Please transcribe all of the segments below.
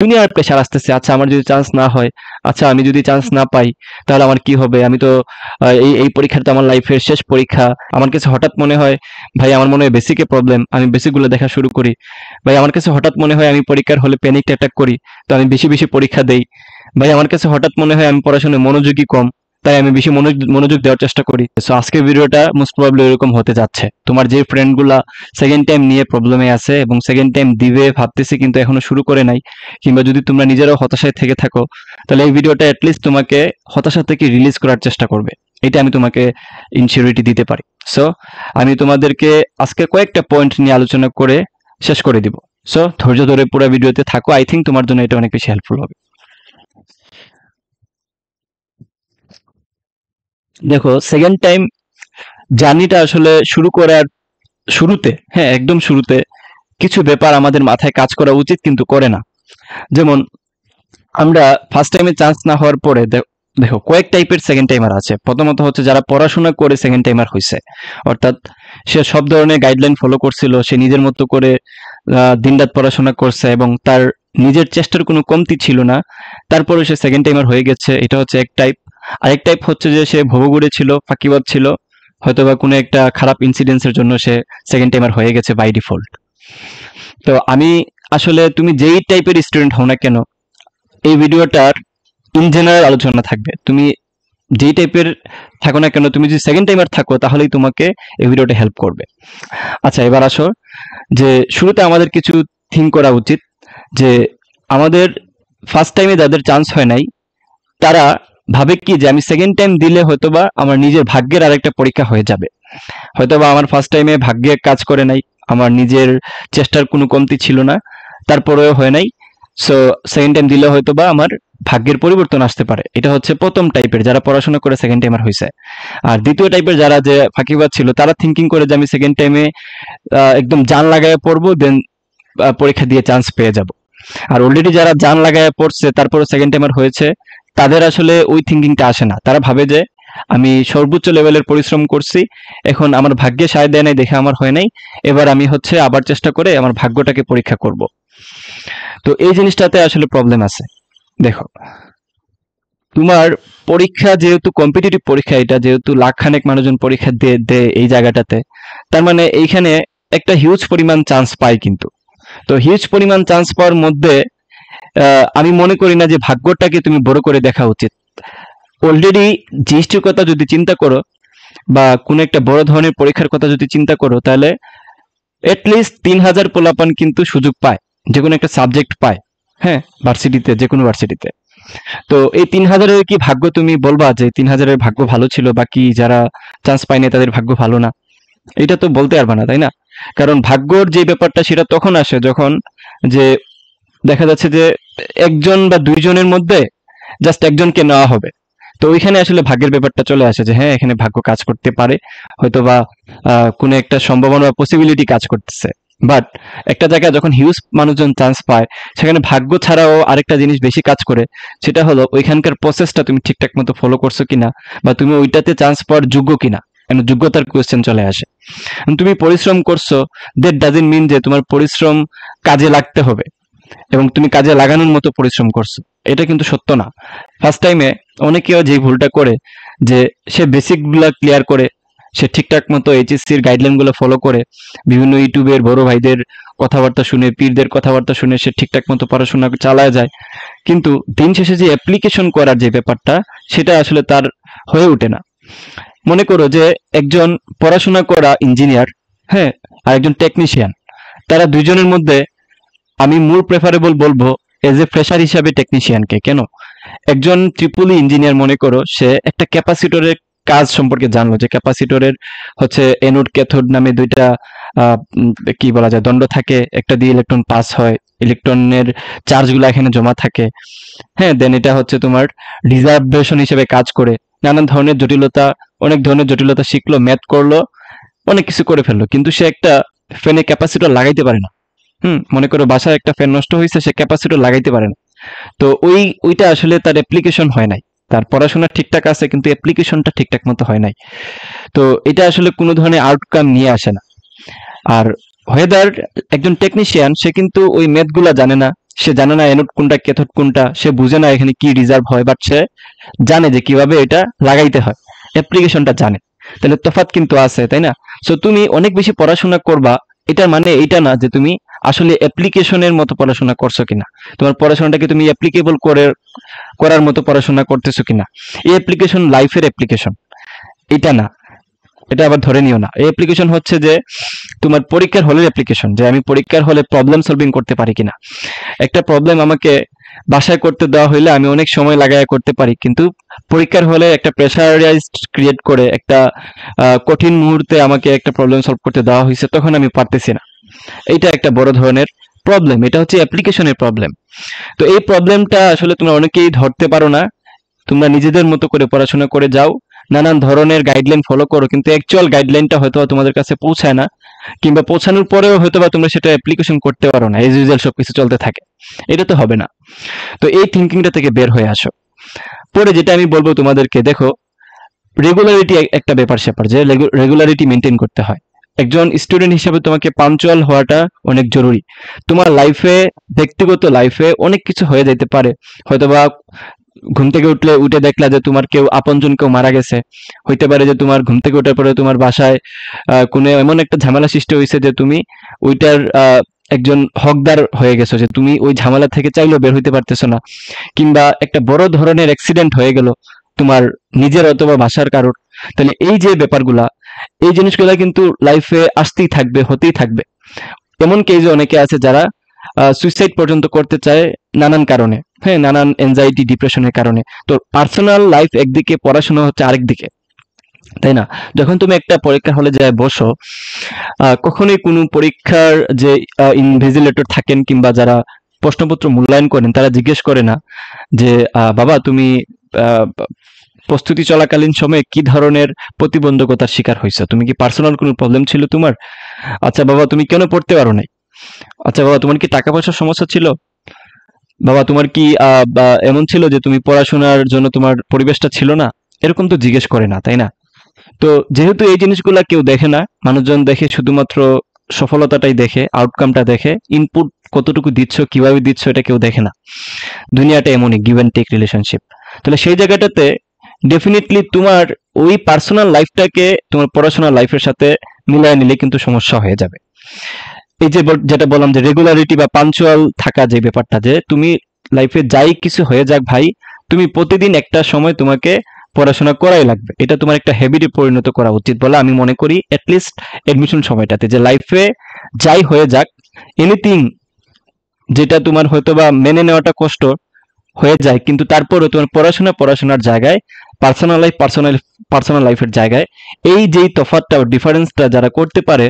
দুনিয়ার প্রেশার আসতেছে, আচ্ছা আমার যদি চান্স না হয়, আচ্ছা আমি যদি চান্স না পাই তাহলে আমার কি হবে, আমি তো এই এই পরীক্ষাটা তো আমার লাইফের শেষ পরীক্ষা। আমার কাছে হঠাৎ মনে হয় ভাই আমার মনে হয় বেসিকে প্রবলেম, আমি বেসিকগুলো দেখা শুরু করি। ভাই আমার কাছে হঠাৎ মনে হয় আমি পরীক্ষার হলে প্যানিক অ্যাটাক করি, তো আমি বেশি বেশি পরীক্ষা দেই। ভাই আমার কাছে হঠাৎ মনে হয় আমি পড়াশোনায় মনোযোগী কম, তাই আমি বেশি মনোযোগ দেওয়ার চেষ্টা করি। সো আজকের ভিডিওটা মোস্ট প্রবাবলি এরকম হতে যাচ্ছে। তোমার যে ফ্রেন্ডগুলা সেকেন্ড টাইম নিয়ে প্রবলেমে আছে এবং সেকেন্ড টাইম দিবে ভাবতেছে কিন্তু এখনো শুরু করে নাই, কিংবা যদি তোমরা নিজেরাও হতাশায় থেকে থাকো, তাহলে এই ভিডিওটা অ্যাটলিস্ট তোমাকে হতাশা থেকে রিলিজ করার চেষ্টা করবে। এটা আমি তোমাকে ইনসিউরিটি দিতে পারি। সো আমি তোমাদেরকে আজকে কয়েকটা পয়েন্ট নিয়ে আলোচনা করে শেষ করে দিব। সো ধৈর্য ধরে পুরো ভিডিওতে থাকো, আই থিঙ্ক তোমার জন্য এটা অনেক বেশি হেল্পফুল হবে। দেখো, সেকেন্ড টাইম জার্নিটা আসলে শুরু করার শুরুতে, হ্যাঁ একদম শুরুতে কিছু ব্যাপার আমাদের মাথায় কাজ করা উচিত কিন্তু করে না। যেমন আমরা ফার্স্ট টাইমে চান্স না হওয়ার পরে দেখো কয়েক টাইপের সেকেন্ড টাইমার আছে। প্রথমত হচ্ছে যারা পড়াশোনা করে সেকেন্ড টাইমার হয়েছে, অর্থাৎ সে সব ধরনের গাইডলাইন ফলো করছিল, সে নিজের মতো করে দিনরাত পড়াশোনা করছে এবং তার নিজের চেষ্টার কোনো কমতি ছিল না, তারপরে সে সেকেন্ড টাইমার হয়ে গেছে। এটা হচ্ছে এক টাইপ। আরেক টাইপ হচ্ছে যে সে ভবঘুরে ছিল, ফাঁকিবাজ ছিল, হয়তোবা কোনো একটা খারাপ ইনসিডেন্সের জন্য সে সেকেন্ড টাইমার হয়ে গেছে বাই ডিফল্ট। তো আমি আসলে তুমি যেই টাইপের স্টুডেন্ট হও না কেন, এই ভিডিওটার ইন জেনারেল আলোচনা থাকবে। তুমি যেই টাইপের থাকো না কেন, তুমি যদি সেকেন্ড টাইমার থাকো তাহলেই তোমাকে এই ভিডিওটা হেল্প করবে। আচ্ছা এবার আসো, যে শুরুতে আমাদের কিছু থিঙ্ক করা উচিত যে আমাদের ফার্স্ট টাইমে যাদের চান্স হয় নাই তারা ভাবে কি যে আমি সেকেন্ড টাইম দিলে হয়তোবা আমার নিজের ভাগ্যের আরেকটা পরীক্ষা হয়ে যাবে, হয়তোবা আমার ফার্স্ট টাইমে ভাগ্যে কাজ করে নাই, আমার নিজের চেষ্টার কোনো কমতি ছিল না, তারপরেও হয় নাই। সো সেকেন্ড টাইম দিলে হয়তোবা আমার ভাগ্যের পরিবর্তন আসতে পারে। এটা হচ্ছে প্রথম টাইপের যারা পড়াশোনা করে সেকেন্ড টাইমার হয়েছে। আর দ্বিতীয় টাইপের যারা যে ফাঁকিবাজ ছিল, তারা থিঙ্কিং করে যে আমি সেকেন্ড টাইমে একদম জান লাগায় পড়বো, দেন পরীক্ষা দিয়ে চান্স পেয়ে যাব। আর অলরেডি যারা জান লাগায় পড়ছে তারপরে সেকেন্ড টাইমার হয়েছে, তাদের আসলে ওই থিঙ্কিংটা আসে না। তারা ভাবে যে আমি সর্বোচ্চ লেভেলের পরিশ্রম করছি, এখন আমার ভাগ্যে সায় দেয় নাই দেখে আমার হয় নাই, এবার আমি হচ্ছে আবার চেষ্টা করে আমার ভাগ্যটাকে পরীক্ষা করব। তো এই জিনিসটাতে আসলে প্রবলেম আছে। দেখো, তোমার পরীক্ষা যেহেতু কম্পিটিটিভ পরীক্ষা, এটা যেহেতু লাখখানেক মানুষজন পরীক্ষা দিয়ে দেয় এই জায়গাটাতে, তার মানে এইখানে একটা হিউজ পরিমাণ চান্স পায় কিন্তু। তো হিউজ পরিমাণ চান্স পাওয়ার মধ্যে আমি মনে করি না যে ভাগ্যটাকে তুমি বড় করে দেখা উচিত। অলরেডি জিএসটির কথা যদি চিন্তা করো বা কোনো একটা বড় ধরনের পরীক্ষার কথা যদি চিন্তা করো, তাহলে এটলিস্ট 3000 পোলাপান কিন্তু সুযোগ পায়, যে কোনো একটা সাবজেক্ট পায়। হ্যাঁ, ভার্সিটিতে, যে কোনো ভার্সিটিতে। তো এই 3000-এর কি ভাগ্য তুমি বলবা যে 3000-এর ভাগ্য ভালো ছিল, বাকি যারা চান্স পায়নি তাদের ভাগ্য ভালো না? এটা তো বলতে পারবা না, তাই না? কারণ ভাগ্যর যে ব্যাপারটা সেটা তখন আসে যখন যে দেখা যাচ্ছে যে একজন বা দুইজনের মধ্যে জাস্ট একজনকে নেওয়া হবে। তো ওইখানে আসলে ভাগ্যের ব্যাপারটা চলে আসে যে হ্যাঁ এখানে ভাগ্য কাজ করতে পারে, হয়তোবা কোনো একটা সম্ভাবনা বা পসিবিলিটি কাজ করতেছে। বাট একটা জায়গায় যখন হিউজ মানুষজন চান্স পায়, সেখানে ভাগ্য ছাড়াও আরেকটা জিনিস বেশি কাজ করে, সেটা হলো ওইখানকার প্রসেসটা তুমি ঠিকঠাক মতো ফলো করছো কিনা, বা তুমি ওইটাতে চান্স পাওয়ার যোগ্য কিনা। যোগ্যতার কোয়েশ্চেন চলে আসে। তুমি পরিশ্রম করছো, দ্যাট ডাজন্ট মিন যে তোমার পরিশ্রম কাজে লাগতে হবে এবং তুমি কাজে লাগানোর মতো পরিশ্রম করছো, এটা কিন্তু সত্য না। ফার্স্ট টাইমে অনেকেও যে ভুলটা করে যে সে বেসিক গুলা ক্লিয়ার করে, সে ঠিকঠাক মতো এইচএসসির গাইডলাইন গুলো ফলো করে, বিভিন্ন ইউটিউবের বড় ভাইদের কথাবার্তা শুনে, পীরদের কথাবার্তা শুনে সে ঠিকঠাক মতো পড়াশোনা চালায় যায়, কিন্তু দিন শেষে যে অ্যাপ্লিকেশন করার যে ব্যাপারটা, সেটা আসলে তার হয়ে ওঠে না। মনে করো যে একজন পড়াশোনা করা ইঞ্জিনিয়ার, হ্যাঁ, আর একজন টেকনিশিয়ান, তারা দুইজনের মধ্যে আমি মোর প্রেফারেবল বলবো এজ এ ফ্রেশার হিসাবে টেকনিশিয়ানকে। কেন? একজন ট্রিপল ইঞ্জিনিয়ার মনে করো সে একটা ক্যাপাসিটরের কাজ সম্পর্কে জানলো, যে ক্যাপাসিটরের হচ্ছে এনোড ক্যাথোড নামে দুইটা কি বলা যায় দণ্ড থাকে, একটা দিয়ে ইলেকট্রন পাস হয়, ইলেকট্রনের চার্জগুলো এখানে জমা থাকে। হ্যাঁ, দেন এটা হচ্ছে তোমার রিজার্ভেশন হিসেবে কাজ করে। নানান ধরনের জটিলতা, অনেক ধরনের জটিলতা শিখলো, ম্যাথ করলো, অনেক কিছু করে ফেললো, কিন্তু সে একটা ফ্যানে ক্যাপাসিটর লাগাইতে পারে না। মনে করো বাসায় একটা ফ্যান নষ্ট হয়েছে, সে ক্যাপাসিটর লাগাইতে পারে না। তো ওইটা আসলে তার অ্যাপ্লিকেশন হয় নাই। তার পড়াশোনা ঠিকঠাক আছে কিন্তু অ্যাপ্লিকেশনটা ঠিকঠাক মতো হয় নাই। তো এটা আসলে কোনো ধরনের আউটকাম নিয়ে আসে না। আর ওয়েদার একজন টেকনিশিয়ান, সে কিন্তু ওই ম্যাথগুলা জানে না, সে জানে না অ্যানোড কোনটা ক্যাথোড কোনটা, সে বুঝে না এখানে কি রিজার্ভ হয়, বাট সে জানে যে কিভাবে এটা লাগাইতে হয়, অ্যাপ্লিকেশনটা জানে। তাহলে তফাৎ কিন্তু আছে, তাই না? সো তুমি অনেক বেশি পড়াশোনা করবা, এটার মানে এটা না যে তুমি আসলে অ্যাপ্লিকেশনের মতো পড়াশোনা করছো কিনা, তোমার পড়াশোনাটাকে তুমি অ্যাপ্লিকেবল করার মতো পড়াশোনা করতেছো কিনা। এই অ্যাপ্লিকেশন লাইফের অ্যাপ্লিকেশন, এটা না, এটা আবার ধরে নিও না। এই অ্যাপ্লিকেশন হচ্ছে যে তোমার পরীক্ষার হলের অ্যাপ্লিকেশন, যে আমি পরীক্ষার হলে প্রবলেম সলভিং করতে পারি কিনা। একটা প্রবলেম আমাকে বাসায় করতে দেওয়া হইলে আমি অনেক সময় লাগায় করতে পারি, কিন্তু পরীক্ষার হলে একটা প্রেশারাইজড ক্রিয়েট করে একটা কঠিন মুহূর্তে আমাকে একটা প্রবলেম সলভ করতে দেওয়া হয়েছে, তখন আমি পারতেছি না। এইটা একটা বড় ধরনের প্রবলেম, এটা হচ্ছে অ্যাপ্লিকেশনের প্রবলেম। তো এই প্রবলেমটা আসলে তোমরা অনেকেই ধরতে পারো না, তোমরা নিজেদের মতো করে পড়াশোনা করে যাও, নানান ধরনের গাইডলাইন ফলো করো, কিন্তু অ্যাকচুয়াল গাইডলাইনটা হয়তো তোমাদের কাছে পৌঁছায় না, কিংবা পৌঁছানোর পরেও হয়তো বা তোমরা সেটা অ্যাপ্লিকেশন করতে পারো না, এজ ইউজুয়াল সবকিছু চলতে থাকে। এটা তো হবে না। তো এই থিঙ্কিংটা থেকে বের হয়ে আসো। পরে যেটা আমি বলবো তোমাদেরকে, দেখো রেগুলারিটি একটা ব্যাপার স্যাপার, যে রেগুলারিটি মেনটেন করতে হয়। একজন স্টুডেন্ট হিসেবে তোমাকে পাঞ্চুয়াল হওয়াটা অনেক জরুরি। তোমার লাইফে, ব্যক্তিগত লাইফে অনেক কিছু হয়ে যেতে পারে, হয়তোবা ঘুম থেকে উঠে দেখলা যে তোমার কেউ আপনজন কেউ মারা গেছে, হইতে পারে যে তোমার ঘুম থেকে ওঠার পরে তোমার বাসায় কোনো এমন একটা ঝামেলা সৃষ্টি হয়েছে যে তুমি ওইটার একজন হকদার হয়ে গেছো, যে তুমি ওই ঝামেলা থেকে চাইলেও বের হইতে পারতেছো না, কিংবা একটা বড় ধরনের অ্যাক্সিডেন্ট হয়ে গেল তোমার নিজের অথবা বাসার কারোর। তাহলে এই যে ব্যাপারগুলা, এই জিনিসগুলা কিন্তু লাইফে আসতেই থাকবে, হতেই থাকবে। এমন কেসে অনেকে আছে যারা সুইসাইড পর্যন্ত করতে চায় নানান কারণে, হ্যাঁ, নানান এনজাইটি ডিপ্রেশনের কারণে। তো পার্সোনাল লাইফ একদিকে, পড়াশোনা হচ্ছে আরেক দিকে, তাই না? যখন তুমি একটা পরীক্ষার হলে যায় বসো, কখনোই কোনো পরীক্ষার যে ইনভিজিলেটর থাকেন কিংবা যারা প্রশ্নপত্র মূল্যায়ন করেন, তারা জিজ্ঞেস করে না যে বাবা তুমি আহ, প্রস্তুতি চলাকালীন সময়ে কি ধরনের প্রতিবন্ধকতার শিকার হয়েছে, তুমি কি পার্সোনাল কোনো প্রবলেম ছিল তোমার? আচ্ছা বাবা তুমি কেন পড়তে পারো নাই? আচ্ছা বাবা তোমার কি টাকা পয়সার সমস্যা ছিল? বাবা তোমার কি এমন ছিল যে তুমি পড়াশোনার জন্য তোমার পরিবেশটা ছিল না? এরকম তো জিজ্ঞেস করে না, তাই না? তো যেহেতু এই জিনিসগুলা কেউ দেখে না, মানুষজন দেখে শুধুমাত্র সফলতাটাই দেখে, আউটকামটা দেখে, ইনপুট কতটুকু দিচ্ছ, কিভাবে দিচ্ছ, এটা কেউ দেখে না। দুনিয়াটা এমনই, গিভ অ্যান্ড টেক রিলেশনশিপ। তাহলে সেই জায়গাটাতে ডেফিনেটলি তোমার ওই পার্সোনাল লাইফটাকে তোমার পড়াশোনার লাইফের সাথে মিলায় নিলে কিন্তু সমস্যা হয়ে যাবে। এই যে যেটা বললাম যে রেগুলারিটি বা পাঞ্চুয়াল থাকা, যে ব্যাপারটা, যে তুমি লাইফে যাই কিছু হয়ে যাক ভাই, তুমি প্রতিদিন একটা সময় তোমাকে পড়াশোনা করাই লাগবে, এটা তোমার একটা হ্যাবিটে পরিণত করা উচিত বলে আমি মনে করি। অ্যাটলিস্ট অ্যাডমিশন সময়টাতে, যে লাইফে যাই হয়ে যাক, এনিথিং যেটা তোমার হয়তো বা মেনে নেওয়াটা কষ্ট হয়ে যায়, কিন্তু তারপরেও তোমার পড়াশোনার জায়গায়, পার্সোনাল লাইফের জায়গায় এই যেই তফাৎটা, ডিফারেন্সটা যারা করতে পারে,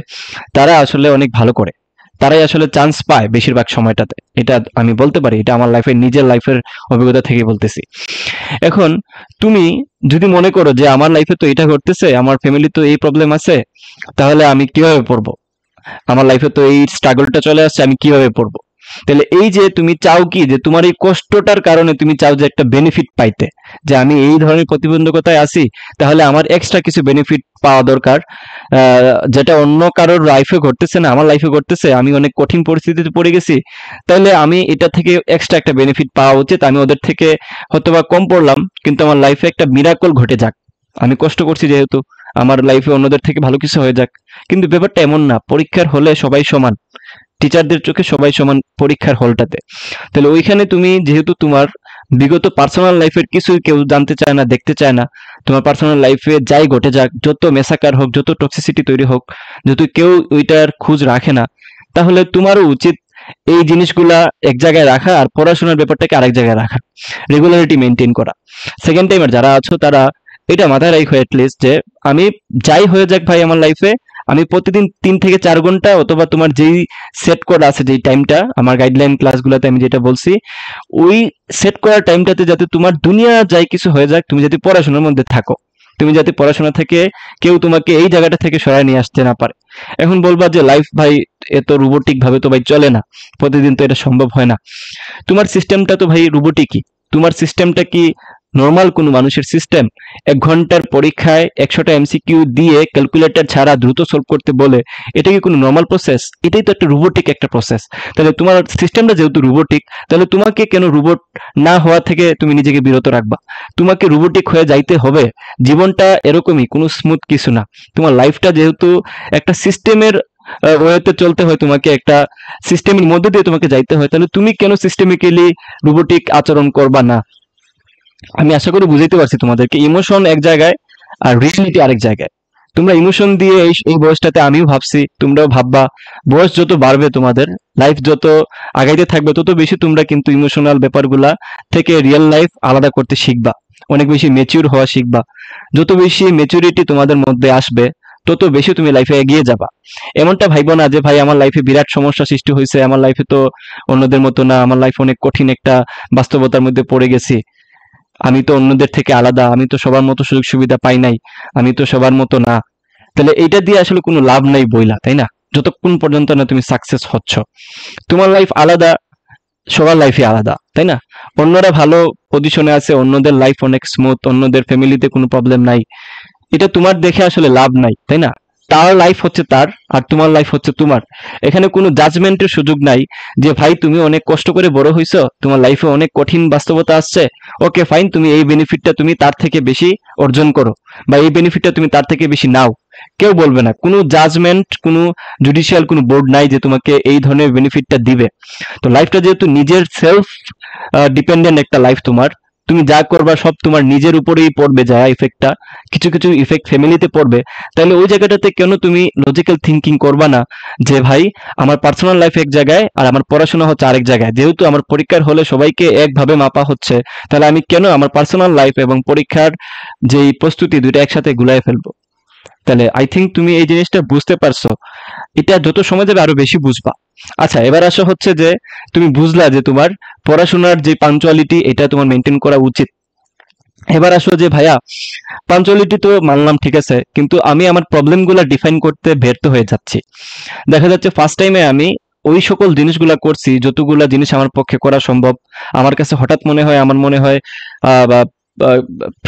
তারা আসলে অনেক ভালো করে, তারাই আসলে চান্স পায় বেশিরভাগ সময়টাতে। এটা আমি বলতে পারি, এটা আমার লাইফের, নিজের লাইফের অভিজ্ঞতা থেকে বলতেছি। এখন তুমি যদি মনে করো যে আমার লাইফে তো এটা ঘটতেছে, আমার ফ্যামিলি তো এই প্রবলেম আছে, তাহলে আমি কিভাবে পড়বো? আমার লাইফে তো এই স্ট্রাগলটা চলে আসছে, আমি কিভাবে পড়বো? তাহলে এই যে তুমি চাও কি, যে তোমার এই কষ্টটার কারণে তুমি চাও যে একটা বেনিফিট পাইতে, যে আমি এই ধরনের প্রতিবন্ধকতায় আছি, তাহলে আমার এক্সট্রা কিছু বেনিফিট পাওয়া দরকার, যেটা অন্য কারোর লাইফে ঘটতেছে না, আমার লাইফে ঘটতেছে, আমি অনেক কঠিন পরিস্থিতিতে পড়ে গেছি, তাহলে আমি এটা থেকে এক্সট্রা একটা বেনিফিট পাওয়া উচিত। আমি ওদের থেকে হয়তোবা কম পড়লাম, কিন্তু আমার লাইফে একটা মিরাকল ঘটে যাক, আমি কষ্ট করছি যেহেতু, আমার লাইফে অন্যদের থেকে ভালো কিছু হয়ে যাক। কিন্তু ব্যাপারটা এমন না, পরীক্ষার হলে সবাই সমান, টিচারদের চোখে সবাই সমান পরীক্ষার হলটাতে। তাহলে ওইখানে তুমি যেহেতু তোমার বিগত পার্সোনাল লাইফের কিছুই কেউ জানতে চায় না, দেখতে চায় না, তোমার পার্সোনাল লাইফে যাই ঘটে যাক, যত মেসাকার হোক, যত টক্সিসিটি তৈরি হোক, যেহেতু কেউ ওইটার খোঁজ রাখে না, তাহলে তোমারও উচিত এই জিনিসগুলা এক জায়গায় রাখা, আর পড়াশোনার ব্যাপারটাকে আরেক জায়গায় রাখা, রেগুলারিটি মেনটেন করা। সেকেন্ড টাইমার যারা আছো, তারা এটা মাথায় রাখো অ্যাটলিস্ট, যে আমি যাই হয়ে যাক ভাই আমার লাইফে, আমি প্রতিদিন 3 থেকে 4 ঘন্টা, অথবা তোমার যেই সেট করা আছে, যেই টাইমটা আমার গাইডলাইন ক্লাসগুলোতে আমি যেটা বলছি, ওই সেট করা টাইমটাতে যাতে তোমার দুনিয়া যাই কিছু হয়ে যাক, তুমি যাতে পড়াশোনার মধ্যে থাকো, তুমি যাতে পড়াশোনা থেকে কেউ তোমাকে এই জায়গাটা থেকে সরায় নিয়ে আসতে না পারে। এখন বলবা যে লাইফ ভাই এত রোবোটিক ভাবে তো ভাই চলে না, প্রতিদিন তো এটা সম্ভব হয় না। তোমার সিস্টেমটা তো ভাই রোবোটিকই, তোমার সিস্টেমটা কি নর্মাল কোনো মানুষের সিস্টেম 1 ঘন্টার পরীক্ষায় 100টা এমসিকিউ দিয়ে ক্যালকুলেটর ছাড়া দ্রুত সলভ করতে বলে, এটা কি কোনো নর্মাল প্রসেস? এটাই তো একটা রোবোটিক একটা প্রসেস। তাহলে তোমার সিস্টেমটা যেহেতু রোবোটিক, তাহলে তোমাকে কেন রোবট না হওয়া থেকে তুমি নিজেকে বিরত রাখবা? তোমাকে রোবোটিক হয়ে যাইতে হবে। জীবনটা এরকমই, কোনো স্মুথ কিছু না। তোমার লাইফটা যেহেতু একটা সিস্টেমের ওয়েতে চলতে হয়, তোমাকে একটা সিস্টেমের মধ্যে দিয়ে তোমাকে যাইতে হয়, তাহলে তুমি কেন সিস্টেমিক্যালি রোবোটিক আচরণ করবা না? আমি আশা করি বুঝাইতে পারছি তোমাদেরকে। ইমোশন এক জায়গায় আর রিয়েলিটি আরেক জায়গায়। তোমরা ইমোশন দিয়ে এই বয়সটাতে আমিও ভাবছি, তোমরাও ভাববা। বয়স যত বাড়বে তোমাদের, লাইফ যত আগাইতে থাকবে, তত বেশি তোমরা কিন্তু ইমোশনাল ব্যাপারগুলা থেকে রিয়েল লাইফ আলাদা করতে শিখবা। অনেক বেশি মেচিউর হওয়া শিখবা। যত বেশি মেচুরিটি তোমাদের মধ্যে আসবে, তত বেশি তুমি লাইফে এগিয়ে যাবা। এমনটা ভাইবো না যে ভাই আমার লাইফে বিরাট সমস্যা সৃষ্টি হয়েছে, আমার লাইফে তো অন্যদের মতো না, আমার লাইফ অনেক কঠিন একটা বাস্তবতার মধ্যে পড়ে গেছি, আমি তো অন্যদের থেকে আলাদা, আমি তো সবার মতো সুযোগ সুবিধা পাই নাই, আমি তো সবার মতো না। তাহলে এইটা দিয়ে আসলে কোনো লাভ নাই বইলা, তাই না? যতক্ষণ পর্যন্ত না তুমি সাকসেস হচ্ছ। তোমার লাইফ আলাদা, সবার লাইফই আলাদা, তাই না? অন্যরা ভালো পজিশনে আছে, অন্যদের লাইফ অনেক স্মুথ, অন্যদের ফ্যামিলিতে কোনো প্রবলেম নাই, এটা তোমার দেখে আসলে লাভ নাই, তাই না? তার লাইফ হচ্ছে তার, আর তোমার লাইফ হচ্ছে তোমার। এখানে কোনো জাজমেন্টের সুযোগ নাই যে ভাই তুমি অনেক কষ্ট করে বড় হইছো, তোমার লাইফে অনেক কঠিন বাস্তবতা আসছে, ওকে ফাইন, তুমি এই বেনিফিটটা তুমি তার থেকে বেশি অর্জন করো, বা এই বেনিফিটটা তুমি তার থেকে বেশি নাও। কেউ বলবে না, কোনো জাজমেন্ট, কোনো জুডিশিয়াল কোনো বোর্ড নাই যে তোমাকে এই ধরনের বেনিফিটটা দিবে। তো লাইফটা যেহেতু নিজের সেলফ ডিপেন্ডেন্ট একটা লাইফ তোমার, তুমি যা করবা সব তোমার নিজের উপরেই পড়বে, যা ইফেক্টটা, কিছু কিছু ইফেক্ট ফ্যামিলিতে পড়বে। তাহলে ওই জায়গাটাতে কেন তুমি লজিক্যাল থিঙ্কিং করবা না যে ভাই আমার পার্সোনাল লাইফ এক জায়গায় আর আমার পড়াশোনা হচ্ছে আরেক জায়গায়, যেহেতু আমার পরীক্ষার হলে সবাইকে একভাবে মাপা হচ্ছে, তাহলে আমি কেন আমার পার্সোনাল লাইফ এবং পরীক্ষার যেই প্রস্তুতি দুইটা একসাথে গুলায় ফেলবো? তাহলে আই থিঙ্ক তুমি এই জিনিসটা বুঝতে পারছো। এটা যত সময় যাবে আরো বেশি বুঝবা। আচ্ছা, এবার আসা হচ্ছে যে তুমি বুঝলা যে তোমার পড়াশোনার যে পাঞ্চুয়ালিটি, এটা তোমার মেনটেন করা উচিত। এবার আসো যে ভাইয়া, পাঞ্চুয়ালিটি তো মানলাম, ঠিক আছে, কিন্তু আমি আমার প্রবলেমগুলো ডিফাইন করতে ব্যর্থ হয়ে যাচ্ছি। দেখা যাচ্ছে ফার্স্ট টাইমে আমি ওই সকল জিনিসগুলা করছি যতগুলা জিনিস আমার পক্ষে করা সম্ভব। আমার কাছে হঠাৎ মনে হয়, আমার মনে হয় বা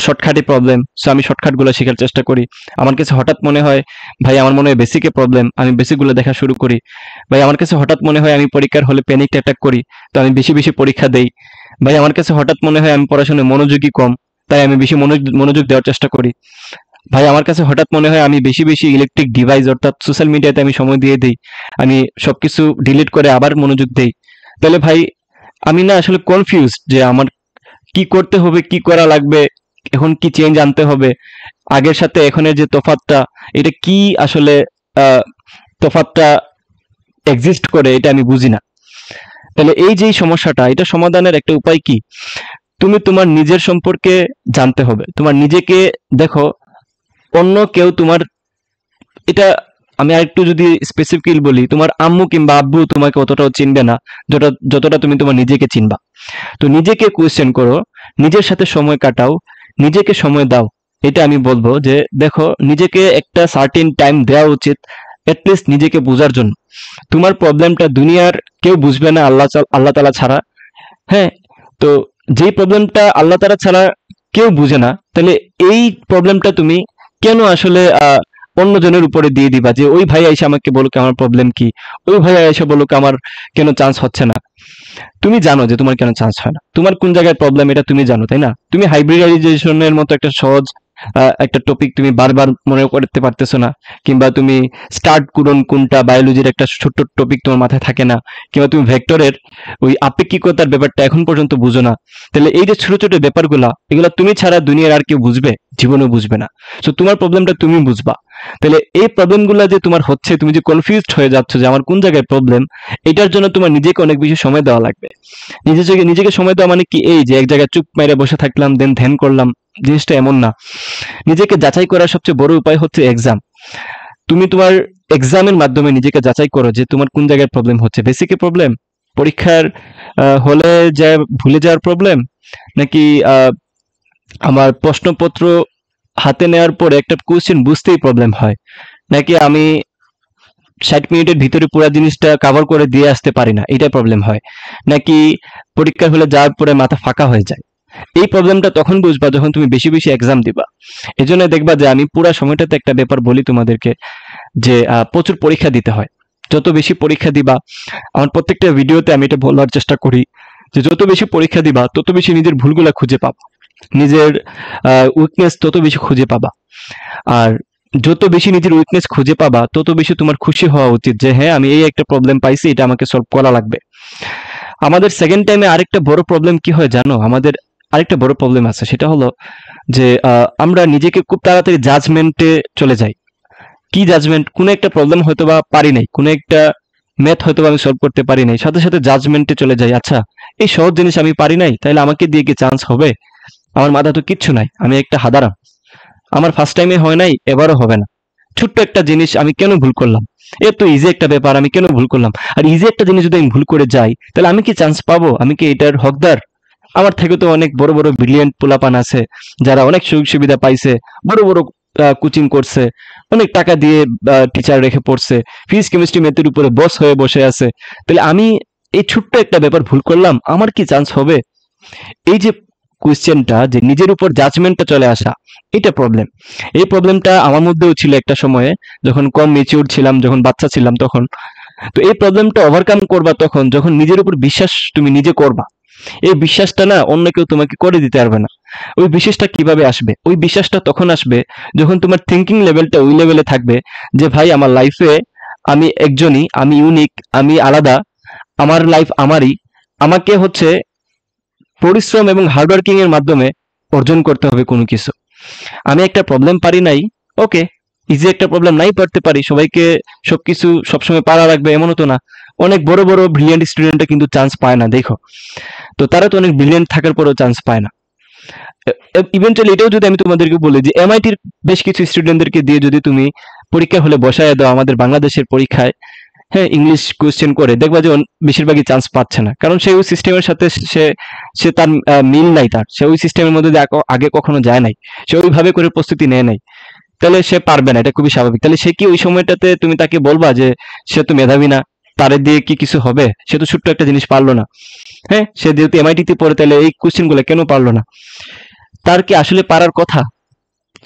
শর্টকাটে প্রবলেম, সো আমি শর্টকাট গুলো শেখার চেষ্টা করি। আমার কাছে হঠাৎ মনে হয় ভাই, আমার মনে হয় বেসিকে প্রবলেম, আমি বেসিক গুলো দেখা শুরু করি। ভাই আমার কাছে হঠাৎ মনে হয় আমি পরীক্ষার হলে প্যানিক অ্যাটাক করি, তো আমি বেশি বেশি পরীক্ষা দেই। ভাই আমার কাছে হঠাৎ মনে হয় আমি পড়াশোনায় মনোযোগী কম, তাই আমি বেশি মনোযোগ দেওয়ার চেষ্টা করি। ভাই আমার কাছে হঠাৎ মনে হয় আমি বেশি বেশি ইলেকট্রিক ডিভাইস অর্থাৎ সোশ্যাল মিডিয়াতে আমি সময় দিয়ে দেই, আমি সবকিছু ডিলিট করে আবার মনোযোগ দেই। তাহলে ভাই আমি না আসলে কনফিউজ যে আমার কি করতে হবে, কি করা লাগবে, এখন কি চেঞ্জ আনতে হবে, আগের সাথে এখনের যে তফাৎটা, এটা কি আসলে আহ, তফাৎটা এক্সিস্ট করে, এটা আমি বুঝি না। তাহলে এই যে সমস্যাটা, এটা সমাধানের একটা উপায় কি? তুমি তোমার নিজের সম্পর্কে জানতে হবে, তোমার নিজেকে দেখো। অন্য কেউ তোমার, এটা আমি আরেকটু যদি স্পেসিফিক্যালি বলি, তোমার আম্মু কিংবা আব্বু তোমাকে অতটাও চিনবে না যতটা তুমি তোমার নিজেকে চিনবা। তো নিজেকে কোয়েশ্চেন করো, নিজের সাথে সময় কাটাও, নিজেকে সময় দাও। এটা আমি বলবো যে দেখো, নিজেকে একটা সার্টেন টাইম দেওয়া উচিত, অ্যাটলিস্ট নিজেকে বোঝার জন্য। তোমার প্রবলেমটা দুনিয়ার কেউ বুঝবে না আল্লাহ তাআলা ছাড়া। হ্যাঁ, তো যেই প্রবলেমটা আল্লাহ তাআলা ছাড়া কেউ বুঝে না, তাহলে এই প্রবলেমটা তুমি কেন আসলে অন্যজনের উপরে দিয়ে দিবা যে ওই ভাই এসে আমাকে বলুক আমার প্রবলেম কি, ওই ভাই এসে বলুক আমার কেন চান্স হচ্ছে না। তুমি জানো যে তোমার কেন চান্স হয় না, তোমার কোন জায়গায় প্রবলেম, এটা তুমি জানো, তাই না? তুমি হাইব্রিডাইজেশনের মতো একটা সহজ একটা টপিক তুমি বারবার মনে করতে পারতেছো না, কিংবা তুমি স্টার্ট কোডন কোনটা, বায়োলজির একটা ছোট্ট টপিক তোমার মাথায় থাকে না, কিংবা তুমি ভেক্টরের ওই আপেক্ষিকতার ব্যাপারটা এখন পর্যন্ত বুঝো না। তাহলে এই যে ছোট ছোট ব্যাপারগুলা, এগুলা তুমি ছাড়া দুনিয়ার আর কেউ বুঝবে? জীবনেও বুঝবে না। তো তোমার প্রবলেমটা তুমি বুঝবা। তাহলে এই প্রবলেমগুলো যে তোমার হচ্ছে, তুমি যে কনফিউজড হয়ে যাচ্ছ যে আমার কোন জায়গায় প্রবলেম, এটার জন্য তোমার নিজেকে অনেক বেশি সময় দেওয়া লাগবে। নিজেকে সময় দেওয়া মানে কি এই যে এক জায়গায় চুপ মেরে বসে থাকলাম দেন ধ্যান করলাম, জিনিসটা এমন না। নিজেকে যাচাই করার সবচেয়ে বড় উপায় হচ্ছে এক্সাম। তুমি তোমার এক্সামের মাধ্যমে নিজেকে যাচাই করো যে তোমার কোন জায়গায় প্রবলেম হচ্ছে। বেসিকে প্রবলেম, পরীক্ষার হলে যা ভুলে যাওয়ার প্রবলেম, নাকি আমার প্রশ্নপত্র হাতে নেওয়ার পরে একটা কোশ্চেন বুঝতেই প্রবলেম হয়, নাকি আমি 60 মিনিটের ভিতরে পুরো জিনিসটা কভার করে দিয়ে আসতে পারি না, এটা প্রবলেম হয়, নাকি পরীক্ষার হলে যাওয়ার পরে মাথা ফাঁকা হয়ে যায়। এই প্রবলেমটা তখন বুঝবা যখন তুমি বেশি বেশি এক্সাম দিবা। এজন্য দেখবা যে আমি পুরা সময়টাতে একটা ব্যাপার বলি তোমাদেরকে, যে প্রচুর পরীক্ষা দিতে হয়। যত বেশি পরীক্ষা দিবা, আমার প্রত্যেকটা ভিডিওতে আমি এটা বলার চেষ্টা করি যে যত বেশি পরীক্ষা দিবা তত বেশি নিজের ভুলগুলা খুঁজে পাবা, নিজের উইকনেস তত বেশি খুঁজে পাবা। আর যত বেশি নিজের উইকনেস খুঁজে পাবা তত বেশি তোমার খুশি হওয়া উচিত যে হ্যাঁ আমি এই একটা প্রবলেম পাইছি, এটা আমাকে সলভ করা লাগবে। আমাদের সেকেন্ড টাইমে আরেকটা বড় প্রবলেম কি হয় জানো? আমাদের আরেকটা বড় প্রবলেম আছে, সেটা হলো যে আমরা নিজেকে খুব তাড়াতাড়ি জাজমেন্টে চলে যাই। কি জাজমেন্ট? কোনো একটা প্রবলেম হয়তো বা পারি নাই, কোনো একটা ম্যাথ হয়তো বা আমি সলভ করতে পারি নাই, সাথে সাথে জাজমেন্টে চলে যাই। আচ্ছা, এই সহজ জিনিস আমি পারি নাই, তাহলে আমাকে দিয়ে কি চান্স হবে? আমার মাথা তো কিচ্ছু নাই, আমি একটা হাদারাম, আমার ফার্স্ট টাইমে হয় নাই, এবারও হবে না। ছোট্ট একটা জিনিস আমি কেন ভুল করলাম? এত ইজি একটা ব্যাপার আমি কেন ভুল করলাম? আর ইজি একটা জিনিস যদি আমি ভুল করে যাই, তাহলে আমি কি চান্স পাবো? আমি কি এটার হকদার? আমার থেকে তো অনেক বড় বড় ব্রিলিয়েন্ট পোলাপান আছে, যারা অনেক সুযোগ সুবিধা পাইছে, বড় বড় কোচিং করছে, অনেক টাকা দিয়ে টিচার রেখে পড়ছে, ফিজিক্স কেমিস্ট্রি ম্যাথের উপরে বস হয়ে বসে আছে। তাহলে আমি এই ছোট্ট একটা ব্যাপার ভুল করলাম, আমার কি চান্স হবে? এই যে কোয়েশ্চেনটা, যে নিজের উপর জাজমেন্টটা চলে আসা, এটা প্রবলেম। এই প্রবলেমটা আমার মধ্যেও ছিল একটা সময়ে, যখন কম মেচিউর ছিলাম, যখন বাচ্চা ছিলাম তখন। তো এই প্রবলেমটা ওভারকাম করবা তখন যখন নিজের উপর বিশ্বাস তুমি নিজে করবা। এই বিশ্বাসটা না অন্য কেউ তোমাকে করে দিতে পারবে না। ওই বিশ্বাসটা কিভাবে আসবে? ওই বিশ্বাসটা তখন আসবে যখন তোমার থিঙ্কিং লেভেলটা ওই লেভেলে থাকবে যে ভাই আমার লাইফে আমি একজনই, আমি ইউনিক, আমি আলাদা, আমার লাইফ আমারই, আমাকে হচ্ছে পরিশ্রম এবং হার্ডওয়ার্কিং এর মাধ্যমে অর্জন করতে হবে কোনো কিছু। আমি একটা প্রবলেম পারি নাই, ওকে, ইজি একটা প্রবলেম নাই পারতে পারি, সবাইকে সবকিছু সবসময় পারা লাগবে এমনও তো না। অনেক বড় বড় ব্রিলিয়েন্ট স্টুডেন্টরা কিন্তু চান্স পায় না, দেখো। তো তারা তো অনেক ব্রিলিয়েন্ট থাকার পরেও চান্স পায় না। ইভেন্টুয়ালি এটাও যদি আমি তোমাদেরকে বলি যে এমআইটির বেশ কিছু স্টুডেন্টদেরকে দিয়ে যদি তুমি পরীক্ষা হলে বসায় দাও আমাদের বাংলাদেশের পরীক্ষায়, হ্যাঁ, ইংলিশ কোয়েশ্চেন করে, দেখবা যে বেশিরভাগই চান্স পাচ্ছে না, কারণ সে ওই সিস্টেমের সাথে সে সে তার মিল নাই, তার সে ওই সিস্টেমের মধ্যে দিয়ে আগে কখনো যায় নাই, সে ওইভাবে করে প্রস্তুতি নেয় নাই। তাহলে সে পারবে না, এটা খুবই স্বাভাবিক। তাহলে সে কি ওই সময়টাতে তুমি তাকে বলবা যে সে তো মেধাবী না, তারে দিয়ে কি কিছু হবে? সে তো ছোট্ট একটা জিনিস পারলো না। হ্যাঁ, সে যেহেতু এমআইটিতে পড়ে, তাহলে এই কোশ্চেন গুলো কেন পারলো না? তার কি আসলে পারার কথা?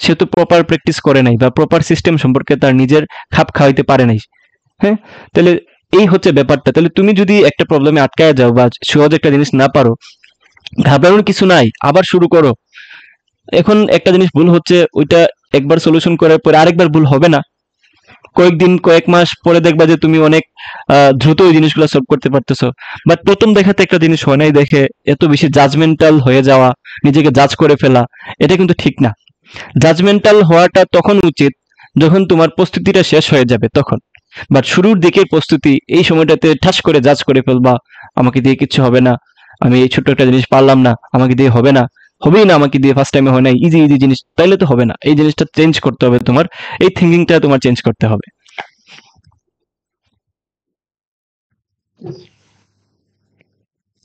সে তো প্রপার প্র্যাকটিস করে নাই, বা প্রপার সিস্টেম সম্পর্কে তার নিজের খাপ খাওয়াইতে পারে নাই। হ্যাঁ, তাহলে এই হচ্ছে ব্যাপারটা। তাহলে তুমি যদি একটা প্রবলেমে আটকায় যাও বা সহজ একটা জিনিস না পারো, ঘাবড়ানোর কিছু নাই, আবার শুরু করো। এখন একটা জিনিস ভুল হচ্ছে, ওইটা একবার সলিউশন করার পরে আরেকবার ভুল হবে না। কয়েকদিন কয়েক মাস পরে দেখবা যে তুমি অনেক দ্রুত ওই জিনিসগুলো সলভ করতে পারতেছো। বাট প্রথম দেখাতে একটা জিনিস হয় নাই দেখে এত বেশি জাজমেন্টাল হয়ে যাওয়া, নিজেকে জাজ করে ফেলা, এটা কিন্তু ঠিক না। জাজমেন্টাল হওয়াটা তখন উচিত যখন তোমার প্রস্তুতিটা শেষ হয়ে যাবে তখন। বাট শুরুর দিকের প্রস্তুতি, এই সময়টাতে ঠাস করে জাজ করে ফেলবা, আমাকে দিয়ে কিচ্ছু হবে না, আমি এই ছোট্ট একটা জিনিস পারলাম না, আমাকে দিয়ে হবে না, হবেই না, আমাকে দিয়ে ফার্স্ট টাইমে হয় না, ইজি ইজি জিনিস, তাইলে তো হবে না। এই জিনিসটা চেঞ্জ করতে হবে তোমার, এই থিঙ্কিংটা তোমার চেঞ্জ করতে হবে।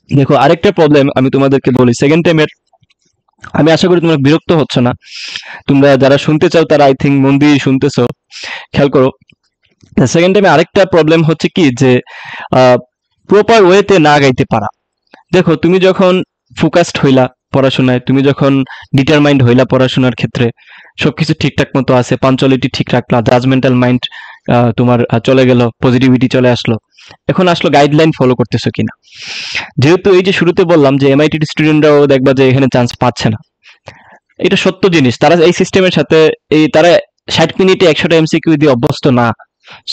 দেখো, আরেকটা প্রবলেম আমি তোমাদেরকে বলি সেকেন্ড টাইমের, আমি আশা করি তোমরা বিরক্ত হচ্ছে না। তোমরা যারা শুনতে চাও তারা আই থিঙ্ক মন দিয়ে শুনতেছো, খেয়াল করো। সেকেন্ড টাইমে আরেকটা প্রবলেম হচ্ছে কি, যে প্রপার ওয়েতে না গাইতে পারা। দেখো, তুমি যখন ফোকাসড হইলা পড়াশোনায়, তুমি যখন ডিটারমাইন্ড হইলা পড়াশোনার ক্ষেত্রে, সবকিছু ঠিকঠাক মতো আছে, পাঞ্চুয়ালিটি ঠিক রাখলা, জাজমেন্টাল মাইন্ড তোমার চলে গেল, পজিটিভিটি চলে আসলো, এখন আসলো গাইডলাইন ফলো করতেছো কিনা। যেহেতু এই যে শুরুতে বললাম যে এমআইটি স্টুডেন্টরাও দেখবা যে এখানে চান্স পাচ্ছে না, এটা সত্য জিনিস। তারা এই সিস্টেমের সাথে, এই তারা 60 মিনিটে 100টা এমসিকিউ দিয়ে অভ্যস্ত না।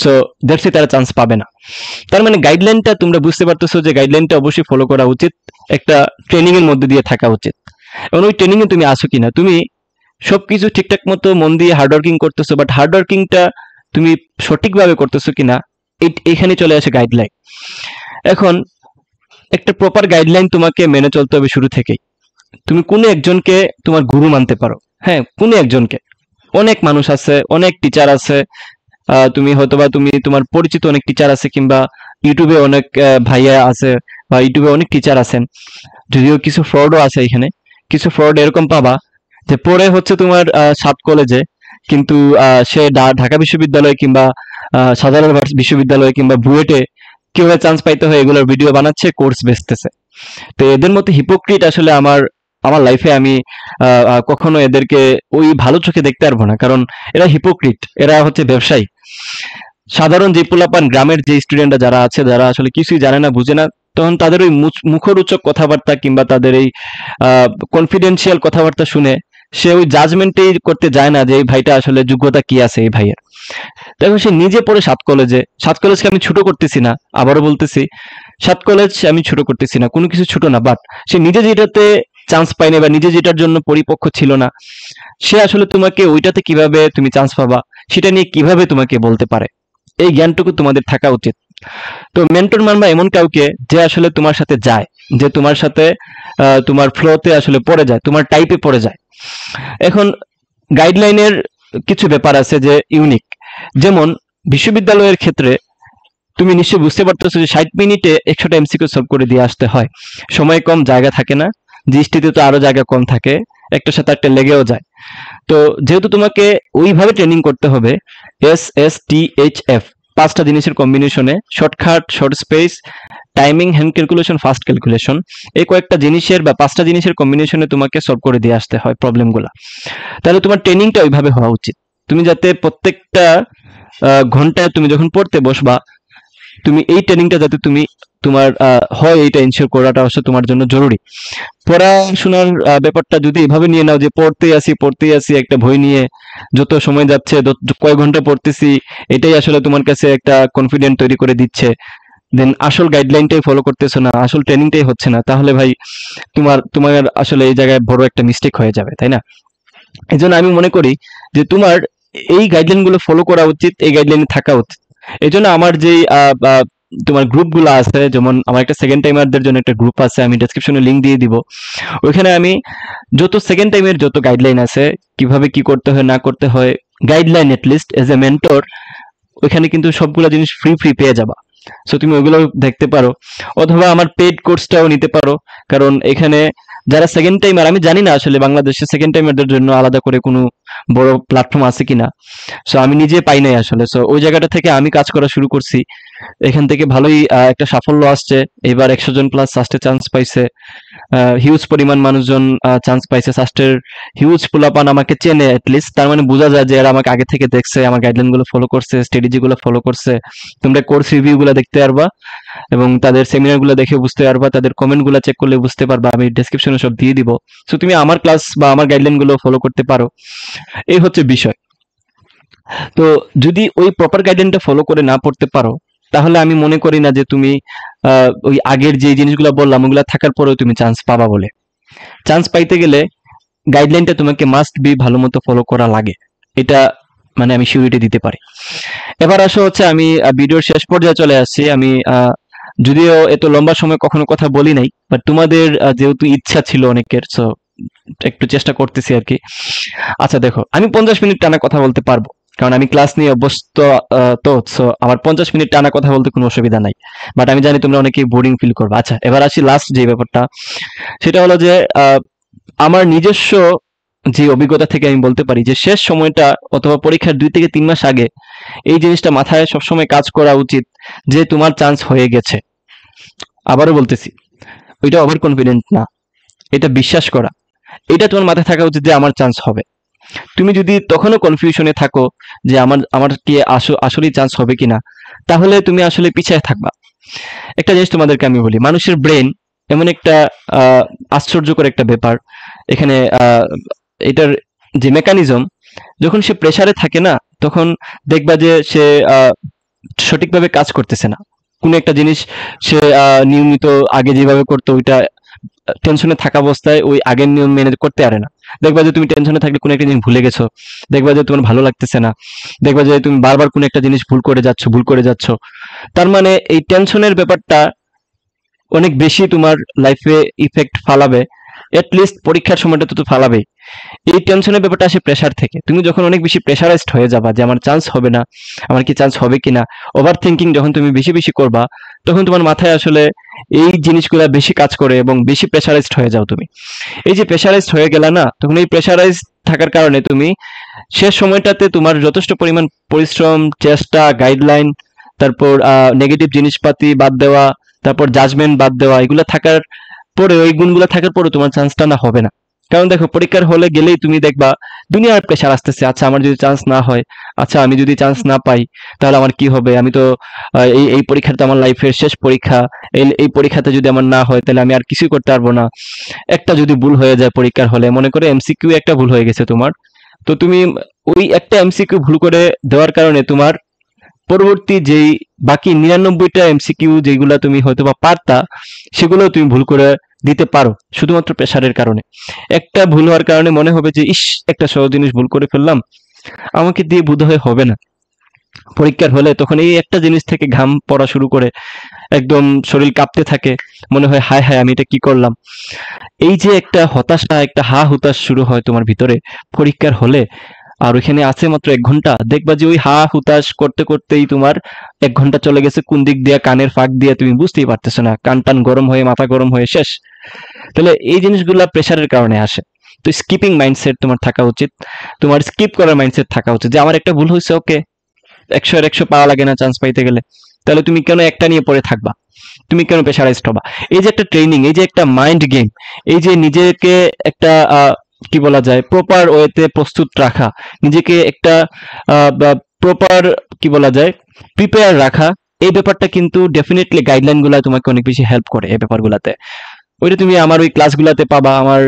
সো দ্যাটস তারা চান্স পাবে না। তার মানে গাইডলাইনটা তোমরা বুঝতে পারতেছো যে গাইডলাইনটা অবশ্যই ফলো করা উচিত, একটা ট্রেনিং এর মধ্যে দিয়ে থাকা উচিত। এবং ওই ট্রেনিং এ তুমি আসো কিনা, তুমি সবকিছু ঠিকঠাক মতো মন দিয়ে হার্ডওয়ার্কিং করতেছো, বাট হার্ডওয়ার্কিংটা তুমি সঠিকভাবে করতেছো কিনা, এখানে চলে আসে গাইডলাইন। এখন একটা প্রপার গাইডলাইন তোমাকে মেনে চলতে হবে শুরু থেকেই। তুমি কোনো একজনকে তোমার গুরু মানতে পারো, হ্যাঁ, কোনো একজনকে। অনেক মানুষ আছে, অনেক টিচার আছে, তুমি হয়তোবা তুমি তোমার পরিচিত অনেক টিচার আছে, কিংবা ইউটিউবে অনেক ভাইয়া আছে, বা ইউটিউবে অনেক টিচার আছেন। যদিও কিছু ফ্রডও আছে এখানে, কিছু ফ্রড এরকম পাবা যে পরে হচ্ছে তোমার সাত কলেজে, কিন্তু সে ঢাকা বিশ্ববিদ্যালয় কিংবা সাধারণ বিশ্ববিদ্যালয় কিংবা বুয়েটে কিভাবে চান্স পাইতে হয় এগুলোর ভিডিও বানাচ্ছে, কোর্স বেচতেছে। তো এদের মতো হিপোক্রিট আসলে আমার আমার লাইফে আমি কখনো এদেরকে ওই ভালো চোখে দেখতে পারবো না, কারণ এরা হিপোক্রিট, এরা হচ্ছে ব্যবসায়ী। সাধারণ যে পোলাপান, গ্রামের যে স্টুডেন্টরা যারা আছে, যারা আসলে কিছুই জানে না বুঝে না, তখন তাদের ওই মুখরোচক কথাবার্তা কিংবা তাদের এই কনফিডেন্সিয়াল কথাবার্তা শুনে সে ওই জাজমেন্টেই করতে যায় না যে এই ভাইটা আসলে যোগ্যতা কি আছে এই ভাইয়ের। দেখো, সে নিজে পড়ে 7 কলেজে, 7 কলেজকে আমি ছোট করতেছি না, আবারও বলতেছি 7 কলেজ আমি ছোট করতেছি না, কোনো কিছু ছোট না, বাট সে নিজে যেটাতে চান্স পায়নি বা নিজে যেটার জন্য পরিপক্ক ছিল না, সে আসলে তোমাকে ওইটাতে কিভাবে তুমি চান্স পাবা সেটা নিয়ে কিভাবে তোমাকে বলতে পারে, এই জ্ঞানটুকু তোমাদের থাকা উচিত। তো মেন্টর মানবা এমন কাউকে যে আসলে তোমার সাথে যায়, যে তোমার সাথে তোমার ফ্লোতে আসলে পড়ে যায়, তোমার টাইপে পড়ে যায়। এখন গাইডলাইনের কিছু ব্যাপার আছে যে ইউনিক, যেমন বিশ্ববিদ্যালয়ের ক্ষেত্রে তুমি নিশ্চয়ই বুঝতে পারতেছো যে 60 মিনিটে 100টা এমসিকিউ সলভ করে দিয়ে আসতে হয়, সময় কম, জায়গা থাকে না, জিএসটিতে তো আরো জায়গা কম থাকে, একটার সাথে একটা লেগেও যায়। তো যেহেতু তোমাকে ওইভাবে ট্রেনিং করতে হবে, SSTHF 5টা জিনিসের কম্বিনেশনে, shortcut, short space, timing, hand calculation, fast calculation, এই কয়েকটা জিনিসের বা 5টা জিনিসের কম্বিনেশনে তোমাকে সলভ করে দিয়ে আসতে হয় প্রবলেমগুলা। তাহলে তোমার ট্রেনিংটা ওইভাবে হওয়া উচিত। তুমি যাতে প্রত্যেকটা ঘন্টায় তুমি যখন পড়তে বসবা, তুমি এই ট্রেনিংটা যাতে তুমি তোমার হয়, এইটা এনশিওর করাটা অবশ্য তোমার জন্য জরুরি। পড়াশোনার ব্যাপারটা যদি এভাবে নিয়ে নাও যে পড়তেই আসি একটা বই নিয়ে, যত সময় যাচ্ছে, কয় ঘন্টা পড়তেছি, এটাই আসলে তোমার কাছে একটা কনফিডেন্ট তৈরি করে দিচ্ছে, দেন আসল গাইডলাইনটাই ফলো করতেছো না, আসল ট্রেনিংটাই হচ্ছে না, তাহলে ভাই তোমার আসলে এই জায়গায় বড় একটা মিস্টেক হয়ে যাবে, তাই না? এই জন্য আমি মনে করি যে তোমার এই গাইডলাইন গুলো ফলো করা উচিত, এই গাইডলাইনে থাকা উচিত। এই জন্য আমার যে তোমার গ্রুপগুলো আছে, যেমন আমার একটা সেকেন্ড টাইমারদের জন্য একটা গ্রুপ আছে, আমি ডেসক্রিপশনে লিংক দিয়ে দিব। ওইখানে আমি যত সেকেন্ড টাইমের যত গাইডলাইন আছে, কিভাবে কি করতে হয় না করতে হয়, guideline at least as a mentor, ওইখানে কিন্তু সবগুলো জিনিস ফ্রি পেয়ে যাবা। সো তুমি ওগুলো দেখতে পারো, অথবা আমার পেড কোর্সটাও নিতে পারো, কারণ এখানে যারা সেকেন্ড টাইমার, আমি জানি না আসলে বাংলাদেশে সেকেন্ড টাইমারদের জন্য আলাদা করে কোনো বড় প্ল্যাটফর্ম আছে কিনা। সো আমি নিজে পাই নাই আসলে, সো ওই জায়গাটা থেকে আমি কাজ করা শুরু করছি, এখান থেকে ভালোই একটা সাফল্য আসছে। এবার 100 জন প্লাস সাস্টে চান্স পাইছে, হিউজ পরিমাণ মানুষজন চান্স পাইছে, সাস্টের হিউজ পোলাপান আমাকে চেনে অ্যাটলিস্ট, তার মানে বোঝা যায় যে এরা আমাকে আগে থেকে দেখছে, আমার গাইডলাইন গুলো ফলো করছে, স্ট্র্যাটেজি গুলো ফলো করছে। তোমরা কোর্স রিভিউ গুলো দেখতে পারবা এবং তাদের সেমিনার গুলো দেখে বুঝতে পারবা, তাদের কমেন্ট গুলো চেক করলে বুঝতে পারবা, আমি ডেসক্রিপশনে সব দিয়ে দিব। সো তুমি আমার ক্লাস বা আমার গাইডলাইন গুলো ফলো করতে পারো, এই হচ্ছে বিষয়। তো যদি ওই প্রপার গাইডলাইনটা ফলো করে না পড়তে পারো, তাহলে আমি মনে করি না যে তুমি ওই আগের যে জিনিসগুলো বললাম ওগুলা থাকার পরেও তুমি চান্স পাবা বলে। চান্স পাইতে গেলে গাইডলাইনটা তোমাকে মাস্ট বি ভালো মতো ফলো করা লাগে, এটা মানে আমি সিউরিটি দিতে পারি। এবার আসো হচ্ছে আমি ভিডিওর শেষ পর্যায়ে চলে আসছি। আমি যদিও এত লম্বা সময় কখনো কথা বলি নাই, বাট তোমাদের যেহেতু ইচ্ছা ছিল অনেকের, সো একটু চেষ্টা করতেছি আর কি। আচ্ছা দেখো, আমি 50 মিনিট টানা কথা বলতে পারবো, কারণ আমি ক্লাস নিয়ে অভ্যস্ত। তো সো আমার 50 মিনিট টানা কথা বলতে কোনো অসুবিধা নাই, বাট আমি জানি তোমরা অনেকেই বোরিং ফিল করবে। আচ্ছা, এবার আসি লাস্ট যে ব্যাপারটা, সেটা হলো যে আমার নিজস্ব যে অভিজ্ঞতা থেকে আমি বলতে পারি যে শেষ সময়টা অথবা পরীক্ষার 2 থেকে 3 মাস আগে এই জিনিসটা মাথায় সবসময় কাজ করা উচিত যে তোমার চান্স হয়ে গেছে। আবারও বলতেছি, ওইটা ওভার কনফিডেন্ট না, এটা বিশ্বাস করা, এটা তোমার মাথায় থাকা উচিত যে আমার চান্স হবে। তুমি যদি তখনও কনফিউশনে থাকো যে আমার কি আসলেই চান্স হবে কিনা, তাহলে তুমি আসলে পিছিয়ে থাকবা। একটা জিনিস তোমাদেরকে আমি বলি, মানুষের ব্রেন এমন একটা আশ্চর্যকর একটা ব্যাপার, এখানে এটার যে মেকানিজম, যখন সে প্রেসারে থাকে না, তখন দেখবা যে সে সঠিকভাবে কাজ করতেছে না। কোনো একটা জিনিস সে নিয়মিত আগে যেভাবে করতো ওইটা টেনশনে থাকা অবস্থায় ওই আগের নিয়ম মেনে করতে পারে না। দেখবা যে তুমি টেনশনে থাকলে কোনো একটা জিনিস ভুলে গেছো, দেখবা যে তোমার ভালো লাগতেছে না, দেখবা যে তুমি বারবার কোনো একটা জিনিস ভুল করে যাচ্ছ। তার মানে এই টেনশনের ব্যাপারটা অনেক বেশি তোমার লাইফে ইফেক্ট ফালাবে, লিস্ট পরীক্ষার সময়টা তো ফালাবেই। এই টেনশনের ব্যাপারটা আসে প্রেসার থেকে। তুমি যখন অনেক বেশি প্রেসারাইজড হয়ে যাবা যে আমার চান্স হবে না, আমার কি চান্স হবে কিনা, ওভার থিঙ্কিং যখন তুমি বেশি করবা, তখন তোমার মাথায় আসলে এই জিনিসগুলা বেশি কাজ করে এবং বেশি প্রেসারাইজড হয়ে যাও তুমি। এই যে প্রেসারাইজড হয়ে গেলা না, তখন এই প্রেসারাইজড থাকার কারণে তুমি শেষ সময়টাতে তোমার যথেষ্ট পরিমাণ পরিশ্রম, চেষ্টা, গাইডলাইন, তারপর নেগেটিভ জিনিসপাতি বাদ দেওয়া, তারপর জাজমেন্ট বাদ দেওয়া, এগুলো থাকার পরে ওই গুণগুলো থাকার পরে তোমার চান্সটা না হবে না। কারণ দেখো, পরীক্ষার হলে গেলেই তুমি দেখবা দুনিয়ার প্রেশার আসতেছে। আচ্ছা, আমার যদি চান্স না হয়, আচ্ছা আমি যদি চান্স না পাই, তাহলে আমার কি হবে? আমি তো এই পরীক্ষাটা আমার লাইফের শেষ পরীক্ষা। এই পরীক্ষাতে যদি আমার না হয়, তাহলে আমি আর কিছুই করতে পারবো না। একটা যদি ভুল হয়ে যায় পরীক্ষার হলে, মনে করে এমসিকিউ একটা ভুল হয়ে গেছে তোমার, তো তুমি ওই একটা এমসিকিউ ভুল করে দেওয়ার কারণে তোমার পরবর্তী যেই বাকি ৯৯টা এমসিকিউ যেগুলা তুমি হয়তোবা পারতা, সেগুলো তুমি ভুল করে দিতে পারো শুধুমাত্র প্রেশারের কারণে। একটা ভুল হওয়ার কারণে মনে হবে যে ইস, একটা সহজ জিনিস ভুল করে ফেললাম, আমাকে দিয়ে বোধহয় হবে না। পরীক্ষার হলে তখন এই একটা জিনিস থেকে ঘাম পড়া শুরু করে, একদম শরীর কাঁপতে থাকে, মনে হয় হায় হায় আমি এটা কি করলাম। এই যে একটা হতাশা, একটা হা হুতাশ শুরু হয় তোমার ভিতরে পরীক্ষার হলে। আর ওইখানে আছে মাত্র ১ ঘন্টা, দেখবা যে ওই হা হুতাশ করতে করতেই তোমার ১ ঘন্টা চলে গেছে কোন দিক দিয়ে, কানের ফাঁক দিয়ে তুমি বুঝতেই পারতেছো না, কান টান গরম হয়ে মাথা গরম হয়ে শেষ। তাহলে এই জিনিসগুলা প্রেশারের কারণে আসে। তো স্কিপিং মাইন্ডসেট তোমার থাকা উচিত, তোমার স্কিপ করার মাইন্ডসেট থাকা উচিত, যে আমার একটা ভুল হয়েছে, ওকে, ১০০ এর ১০০ পাওয়া লাগে না চান্স পাইতে গেলে। তাহলে তুমি কেন একটা নিয়ে পড়ে থাকবা? তুমি কেন প্রেশারাইজড হবা? এই যে একটা ট্রেনিং, এই যে একটা মাইন্ড গেম, এই যে নিজেকে একটা কি বলা যায়, প্রপার ওয়েতে প্রস্তুত রাখা, নিজেকে একটা প্রপার কি বলা যায়, প্রিপেয়ার রাখা, এই ব্যাপারটা কিন্তু ডেফিনেটলি গাইডলাইন গুলা তোমাকে অনেক বেশি হেল্প করে এই ব্যাপারগুলাতে। ওইটা তুমি আমার ওই ক্লাসগুলাতে পাবা, আমার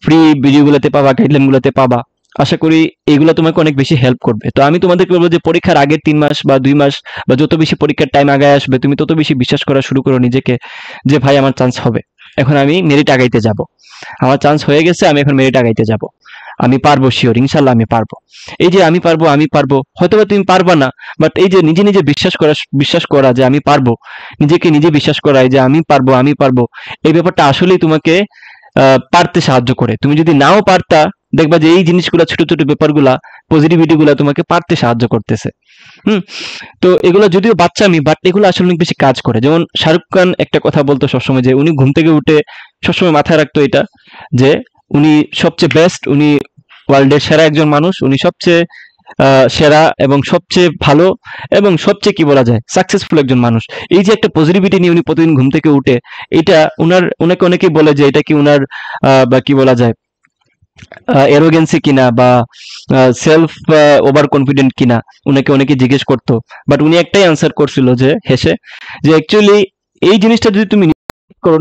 ফ্রি ভিডিওগুলোতে পাবা, গাইডলাইন গুলোতে পাবা। আশা করি এগুলো তোমাকে অনেক বেশি হেল্প করবে। তো আমি তোমাদেরকে বলবো যে পরীক্ষার আগের ৩ মাস বা ২ মাস বা যত বেশি পরীক্ষার টাইম আগায় আসবে, তুমি তত বেশি বিশ্বাস করা শুরু করো নিজেকে, যে ভাই আমার চান্স হবে, এখন আমি মেরিট আগাইতে যাব, আমার চান্স হয়ে গেছে, আমি এখন মেরিট আগাইতে যাব, আমি পারবো, শিওর, ইনশাল্লাহ আমি পারবো। এই যে আমি পারবো, আমি পারবো, হয়তোবা তুমি পারবা না, বাট এই যে নিজে নিজে বিশ্বাস করা যে আমি পারবো, নিজেকে নিজে বিশ্বাস করা এই যে আমি পারবো, আমি পারবো, এই ব্যাপারটা আসলেই তোমাকে পারতে সাহায্য করে। তুমি যদি নাও পারতা, দেখবা যে এই জিনিসগুলা, ছোট ছোট ব্যাপারগুলা, পজিটিভিটি গুলা তোমাকে পারতে সাহায্য করতেছে। হুম। তো এগুলো যদিও বাচ্চামি, বাট এগুলো আসলে অনেক বেশি কাজ করে। যেমন শাহরুখ খান একটা কথা বলতো সবসময়, যে উনি ঘুম থেকে উঠে সবসময় মাথায় রাখতো এটা, যে উনি সবচেয়ে বেস্ট, উনি ওয়ার্ল্ডের সেরা একজন মানুষ, উনি সবচেয়ে সেরা এবং সবচেয়ে ভালো এবং সবচেয়ে কি বলা যায় সাকসেসফুল একজন মানুষ। এই যে একটা পজিটিভিটি নিয়ে উনি প্রতিদিন ঘুম থেকে উঠে, এটা ওনাকে অনেকেই বলে যে এটা কি উনার বা কি বলা যায় এরোগেন্সি কিনা, বা সেলফ ওভার কনফিডেন্ট কিনা, উনাকে অনেকে জিজ্ঞেস করতো। বাট উনি একটাই আনসার করছিল, যে হেসে, যে অ্যাকচুয়ালি এই জিনিসটা যদি তুমি করো,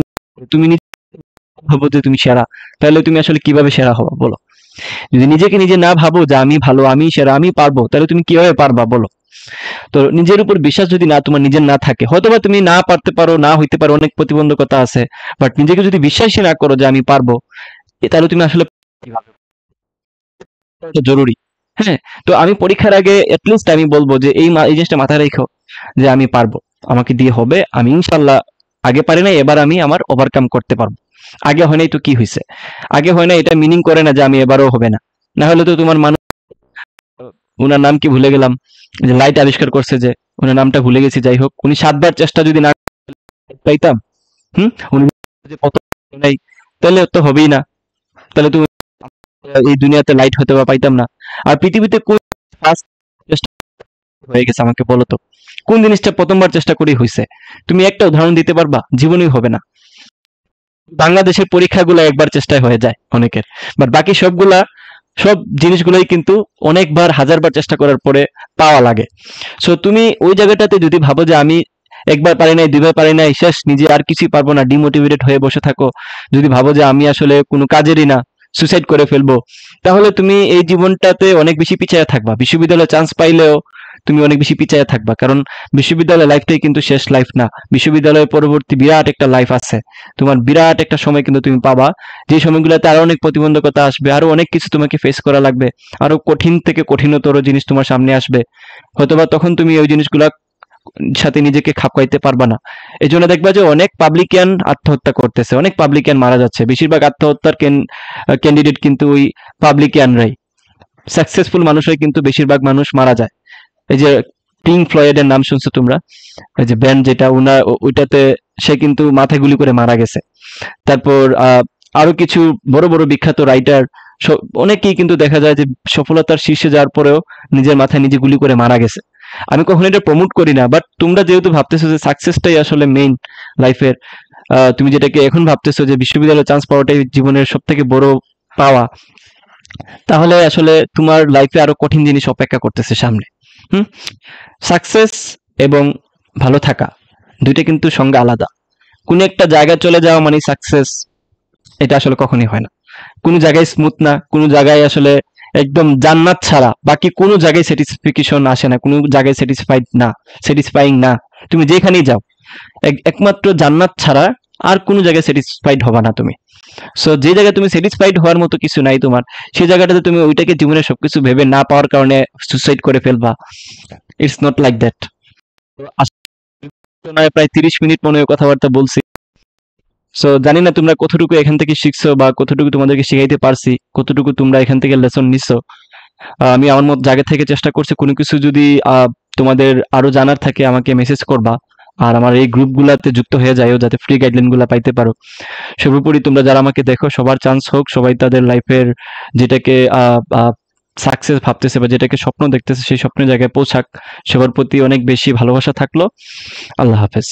তুমি নিজে ভাবো যে তুমি সেরা, তাহলে তুমি আসলে কিভাবে সেরা হবো বলো? যদি নিজেকে নিজে না ভাবো যে আমি ভালো, আমি সেরা, আমি পারবো, তাহলে তুমি কিভাবে পারবা বলো? তো নিজের উপর বিশ্বাস যদি তোমার নিজের না থাকে, হয়তোবা তুমি না পারতে পারো, না হইতে পারো, অনেক প্রতিবন্ধকতা আছে, বাট নিজেকে যদি বিশ্বাসই না করো যে আমি পারবো, তাহলে তুমি আসলে কিভাবে? এটা জরুরি। হ্যাঁ। তো আমি পরীক্ষার আগে এটলিস্ট আমি বলবো যে এই জিনিসটা মাথায় রেখো, যে আমি পারবো, আমাকে দিয়ে হবে, আমি ইনশাল্লাহ, আগে পারি নাই, এবার আমি আমার ওভারকাম করতে পারবো। আগে হয় নাই তো কি হয়েছে? আগে হয় না এটা মিনিং করে না যে আমি এবারও হবে না। না হলে তো তোমার মানুষ, উনার নাম কি ভুলে গেলাম, যে লাইট আবিষ্কার করছে, যে উনার নামটা ভুলে গেছি, যাই হোক, উনি ৭ বার চেষ্টা যদি না পাইতাম, উনি যে কত নাই, তাহলে তো হবেই না। তাহলে তুমি এই দুনিয়াতে লাইট হয়তো বা পাইতাম না। আর পৃথিবীতে কোন ফার্স্ট চেষ্টা হয়ে গেছে আমাকে বলো তো? কোন জিনিসটা প্রথমবার চেষ্টা করেই হইছে? তুমি একটা উদাহরণ দিতে পারবা? জীবনেই হবে না। বাংলাদেশের পরীক্ষাগুলো একবার চেষ্টায় হয়ে যায় অনেকের, বাট বাকি সব জিনিসগুলোই কিন্তু অনেকবার, হাজারবার চেষ্টা করার পরে পাওয়া লাগে। সো তুমি ওই জায়গাটাতে যদি ভাবো যে আমি একবার পারি নাই, ২ বার পারি নাই, শেষ, নিজে আর কিছুই পারবো না, ডিমোটিভেটেড হয়ে বসে থাকো, যদি ভাবো যে আমি আসলে কোনো কাজেরই না, সুসাইড করে ফেলবো, তাহলে তুমি এই জীবনটাতে অনেক বেশি পিছিয়ে থাকবা। বিশ্ববিদ্যালয়ে চান্স পাইলেও তুমি অনেক বেশি পিছিয়ে থাকবা, কারণ বিশ্ববিদ্যালয় লাইফটাই কিন্তু শেষ লাইফ না। বিশ্ববিদ্যালয়ের পরবর্তী বিরাট একটা লাইফ আছে, তোমার বিরাট একটা সময় কিন্তু তুমি পাবা, যে সময়গুলোতে আরো অনেক প্রতিবন্ধকতা আসবে, আরো অনেক কিছু তোমাকে ফেস করা লাগবে, আরো কঠিন থেকে কঠিনতর জিনিস তোমার সামনে আসবে। হয়তোবা তখন তুমি ওই জিনিসগুলা সাথে নিজেকে খাপ খাইতে পারবা না। এই জন্য দেখবা যে অনেক পাবলিকান আত্মহত্যা করতেছে, অনেক পাবলিকান মারা যাচ্ছে, বেশিরভাগ আত্মহত্যার ক্যান্ডিডেট কিন্তু ওই পাবলিকানরাই। সাকসেসফুল মানুষরাই কিন্তু বেশিরভাগ মানুষ মারা যায়। এই যে পিঙ্ক ফ্লয়েডের নাম শুনছো তোমরা, এই যে ব্যান্ড যেটা, ওইটাতে সে কিন্তু মাথায় গুলি করে মারা গেছে। তারপর আরো কিছু বড় বড় বিখ্যাত রাইটার, অনেকেই কিন্তু দেখা যায় যে সফলতার শীর্ষে যাওয়ার পরেও নিজের মাথায় নিজে গুলি করে মারা গেছে। আমি কখনো এটা প্রমোট করি না, বাট তোমরা যেহেতু ভাবতেছো যে সাকসেসটাই আসলে মেইন লাইফের, তুমি যেটাকে এখন ভাবতেছো যে বিশ্ববিদ্যালয়ে চান্স পাওয়াটাই জীবনের সব থেকে বড় পাওয়া, তাহলে আসলে তোমার লাইফে আরো কঠিন জিনিস অপেক্ষা করতেছে সামনে। হুম। সাকসেস এবং ভালো থাকা দুইটা কিন্তু সংজ্ঞা আলাদা। কোন একটা জায়গায় চলে যাওয়া মানে সাকসেস, এটা আসলে কখনোই হয় না। কোনো জায়গায় স্মুথ না, কোনো জায়গায় আসলে একদম জান্নাত ছাড়া বাকি কোনো জায়গায় স্যাটিসফিকেশন আসে না, কোনো জায়গায় স্যাটিসফাইং না। তুমি যেখানেই যাও একমাত্র জান্নাত ছাড়া আর কোনো জায়গায় স্যাটিসফাইড হবা না তুমি। সো যে জায়গায় তুমি স্যাটিসফাইড হওয়ার মতো কিছু নাই তোমার, সেই জায়গাটাতে তুমি ওইটাকে জীবনের সবকিছু ভেবে না পাওয়ার কারণে সুসাইড করে ফেলবা। It's not like that. প্রায় 30 মিনিট মনে হয় কথাবার্তা বলছি। সো জানি না তোমরা কতটুকু এখান থেকে শিখছো বা কতটুকু তোমাদেরকে শিখাইতে পারছি, কতটুকু তোমরা এখান থেকে লেসন নিছো। আমি আমার মত জায়গা থেকে চেষ্টা করছি, কোনো কিছু যদি তোমাদের আরো জানার থাকে আমাকে মেসেজ করবা। আর আমার এই গ্রুপগুলাতে যুক্ত হয়ে যাও যাতে ফ্রি গাইডলাইন গুলা পাইতে পারো। সর্বোপরি তোমরা যারা আমাকে দেখো সবার চান্স হোক, সবাই তাদের লাইফের যেটাকে সাকসেস ভাবতেছে বা যেটাকে স্বপ্ন দেখতেছে সেই স্বপ্নের জায়গায় পৌঁছাক। সবার প্রতি অনেক বেশি ভালোবাসা থাকলো। আল্লাহ হাফেজ।